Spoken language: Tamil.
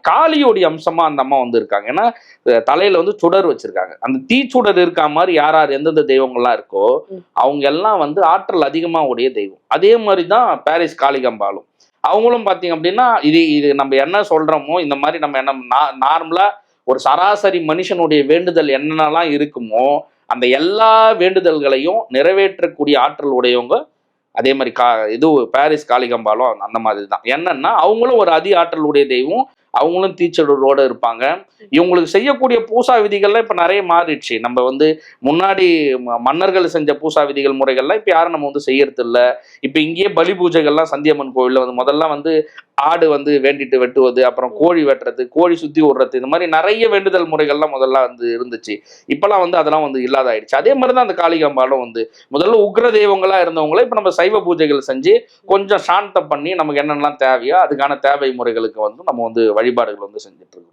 காளியோடைய அம்சமா அந்த அம்மா வந்து இருக்காங்க. ஏன்னா தலையில வந்து சுடர் வச்சிருக்காங்க. அந்த தீச்சுடர் இருக்கா மாதிரி யார் யார் எந்தெந்த தெய்வங்கள்லாம் இருக்கோ அவங்க எல்லாம் வந்து ஆற்றல் அதிகமா உடைய தெய்வம். அதே மாதிரிதான் பாரிஸ் காளிகாம்பாலும். அவங்களும் பாத்தீங்க அப்படின்னா இது நம்ம என்ன சொல்றோமோ இந்த மாதிரி நம்ம என்ன நார்மலா ஒரு சராசரி மனுஷனுடைய வேண்டுதல் என்னென்னலாம் இருக்குமோ அந்த எல்லா வேண்டுதல்களையும் நிறைவேற்றக்கூடிய ஆற்றல் உடையவங்க அதே மாதிரி இது பாரிஸ் காளிகாம்பாலும் அந்த மாதிரி தான். என்னன்னா அவங்களும் ஒரு அதி ஆற்றல் உடைய தெய்வம், அவங்களும் தீச்சடரோட இருப்பாங்க. இவங்களுக்கு செய்யக்கூடிய பூசா விதிகள்லாம் இப்ப நிறைய மாறிடுச்சு. நம்ம வந்து முன்னாடி மன்னர்கள் செஞ்ச பூசா விதிகள் முறைகள்லாம் இப்ப யாரும் நம்ம வந்து செய்யறது இல்லை. இப்ப இங்கேயே பலி பூஜைகள்லாம் சந்தியம்மன் கோவில்ல வந்து முதல்ல வந்து ஆடு வந்து வேண்டிட்டு வெட்டுவது, அப்புறம் கோழி வெட்டுறது, கோழி சுத்தி விடுறது, இந்த மாதிரி நிறைய வேண்டுதல் முறைகள்லாம் முதல்ல வந்து இருந்துச்சு. இப்பெல்லாம் வந்து அதெல்லாம் வந்து இல்லாதாயிடுச்சு. அதே மாதிரிதான் அந்த காளிகாம்பாலும் வந்து முதல்ல உக்ர தெய்வங்களா இருந்தவங்கள இப்ப நம்ம சைவ பூஜைகள் செஞ்சு கொஞ்சம் சாந்தம் பண்ணி நமக்கு என்னென்னலாம் தேவையோ அதுக்கான தேவை முறைகளுக்கு வந்து நம்ம வந்து வழிபாடுகள் வந்து செஞ்சுட்டு இருக்கோம்.